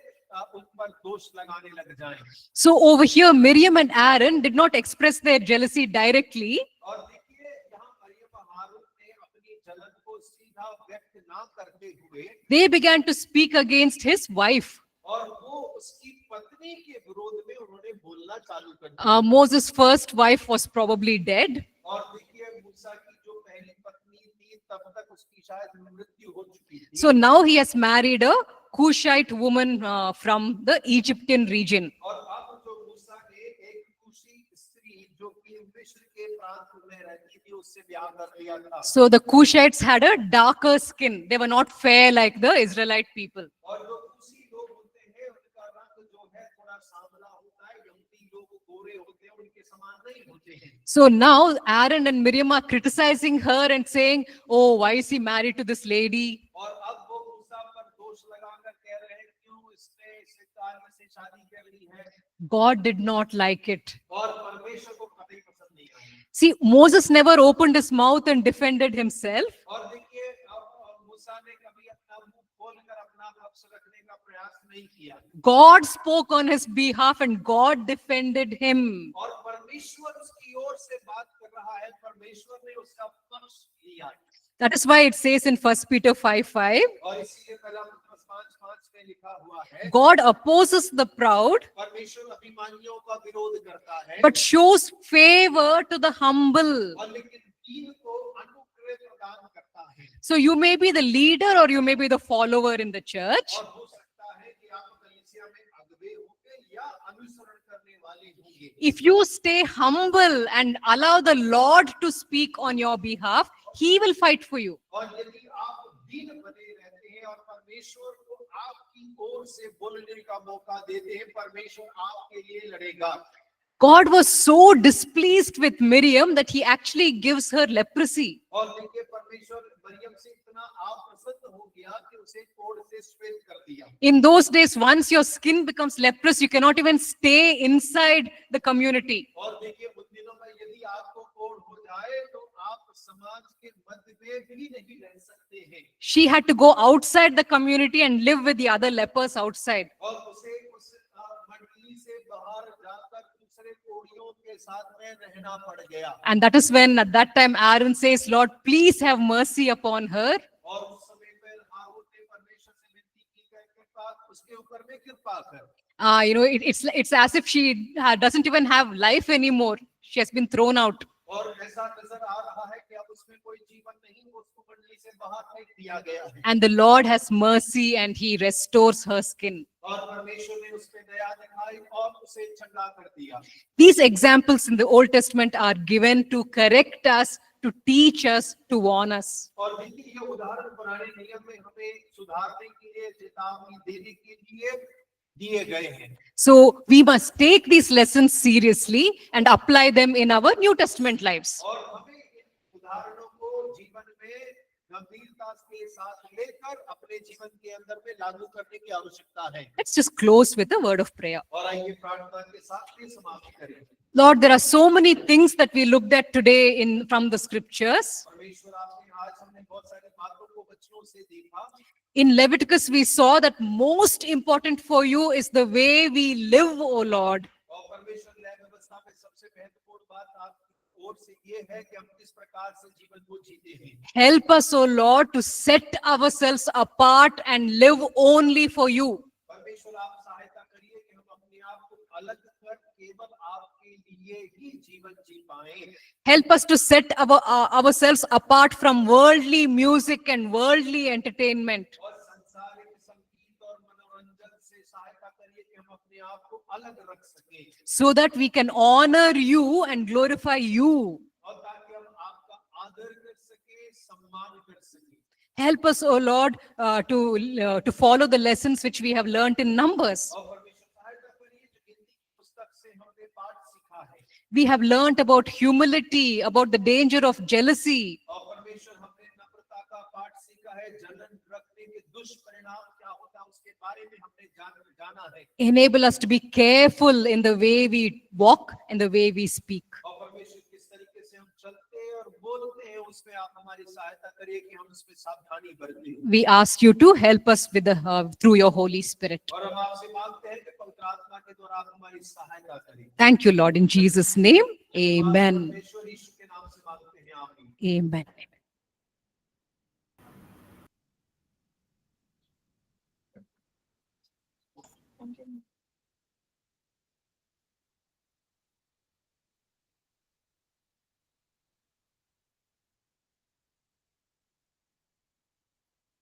उन पर दोष लगाने लग जाएं। So over here, Miriam and Aaron did not express their jealousy directly. और देखिए यहाँ मरियम और हारून ने अपनी जलन को सीधा व्यक्त ना करते हुए They began to speak against his wife. और वो उसकी पत्नी के विरोध में उन्होंने बोलना चालू कर दिया। Moses' first wife was probably dead. और देखिए मूसा की जो पहली पत्नी थी तब तक उसकी शायद मृत्यु हो चुकी थी। So now he has married a Cushite woman from the Egyptian region. और अब जो मूसा ने एक कुशी स्त्री जो कि मिस्र के प्रांत में रहती थी उससे ब्याह कर लिया था। So the Cushites had a darker skin. They were not fair like the Israelite people. और जो कुशी लोग होते हैं उनका रंग जो है थोड़ा सांवला होता है, यहूदी लोग गोरे होते हैं, उनके समान नहीं होते हैं। So now Aaron and Miriam are criticizing her and saying, oh, why is he married to this lady? और अब वो मूसा पर दोष लगाकर कह रहे हैं क्यों इसने इस कार्य से शादी कर ली है। God did not like it. और परमेश्वर को कभी पसंद नहीं आया। See, Moses never opened his mouth and defended himself. और देखिए अब मूसा ने कभी अपना मुंह खोलकर अपना पक्ष रखने का प्रयास नहीं किया। God spoke on his behalf and God defended him. और परमेश्वर उसकी ओर से बात कर रहा है, परमेश्वर ने उसका पक्ष लिया। That is why it says in 1 Peter 5:5, और इसीलिए पहला पत्रस 5:5 में लिखा हुआ है, God opposes the proud, परमेश्वर अभिमानियों का विरोध करता है, but shows favor to the humble. और लेकिन दीन को अनुग्रह प्रदान करता है। So you may be the leader or you may be the follower in the church. और हो सकता है कि आप कलीसिया में अगुवे होंगे या अनुसरण करने वाले होंगे। If you stay humble and allow the Lord to speak on your behalf, He will fight for you. और यदि आप दीन बने रहते हैं और परमेश्वर को आपकी ओर से बोलने का मौका देते हैं, परमेश्वर आपके लिए लड़ेगा। God was so displeased with Miriam that He actually gives her leprosy. और देखिए परमेश्वर मरियम से इतना अप्रसन्न हो गया कि उसे कोढ़ से श्वेत कर दिया। In those days, once your skin becomes leprous, you cannot even stay inside the community. और देखिए उन दिनों में यदि आपको कोढ़ हो जाए तो आप समाज के मध्य में भी नहीं रह सकते हैं। She had to go outside the community and live with the other lepers outside. और उसे उस मंडली से बाहर जाकर दूसरे कोढ़ियों के साथ में रहना पड़ गया। And that is when at that time Aaron says, Lord, please have mercy upon her. और उस समय पर हारून ने परमेश्वर से विनती की कि कृपा उसके ऊपर में कृपा कर। It's as if she doesn't even have life anymore. She has been thrown out. और ऐसा नजर आ रहा है कि अब उसमें कोई जीवन नहीं, उसको मंडली से बाहर फेंक दिया गया है। And the Lord has mercy and he restores her skin. और परमेश्वर ने उस पे दया दिखाई और उसे चंगा कर दिया। These examples in the Old Testament are given to correct us, to teach us, to warn us. और देखिए ये उदाहरण पुराने नियम में हमें सुधारने के लिए, चेतावनी देने के लिए दिए गए हैं। So we must take these lessons seriously and apply them in our New Testament lives. और हमें इन उदाहरणों को जीवन में गंभीरता के साथ लेकर अपने जीवन के अंदर में लागू करने की आवश्यकता है। Let's just close with a word of prayer. और आइए प्रार्थना के साथ ये समाप्त करें। Lord, there are so many things that we looked at today from the scriptures. परमेश्वर आपने आज हमने बहुत सारी बातों को वचनों से देखा। In Leviticus, we saw that most important for you is the way we live, O Lord. और परमेश्वर न्याय व्यवस्था में सबसे महत्वपूर्ण बात आपकी ओर से ये है कि हम किस प्रकार से जीवन को जीते हैं। Help us, O Lord, to set ourselves apart and live only for you. परमेश्वर आप सहायता करिए कि हम अपने आप को अलग कर केवल आपके लिए ही जीवन जी पाएं। Help us to set ourselves apart from worldly music and worldly entertainment. और संसारिक संगीत और मनोरंजन से सहायता करिए कि हम अपने आप को अलग रख सकें। So that we can honor you and glorify you. और ताकि हम आपका आदर कर सके, सम्मान कर सके। Help us, O Lord, to follow the lessons which we have learnt in Numbers. और परमेश्वर सहायता करिए जो गिनती की पुस्तक से हमने पाठ सीखा है। We have learnt about humility, about the danger of jealousy. और परमेश्वर हमने नम्रता का पाठ सीखा है, जलन रखने के दुष्परिणाम क्या होता है उसके बारे में हमने जाना है। Enable us to be careful in the way we walk and the way we speak. और परमेश्वर किस तरीके से हम चलते हैं और बोलते हैं उसमें आप हमारी सहायता करिए कि हम उसमें सावधानी बरतें। We ask you to help us with through your Holy Spirit. और हम आपसे मांगते हैं कि पवित्र आत्मा के द्वारा आप हमारी सहायता करें। Thank you, Lord, in Jesus' name. Amen. परमेश्वर यीशु के नाम से मांगते हैं, आमीन। Amen.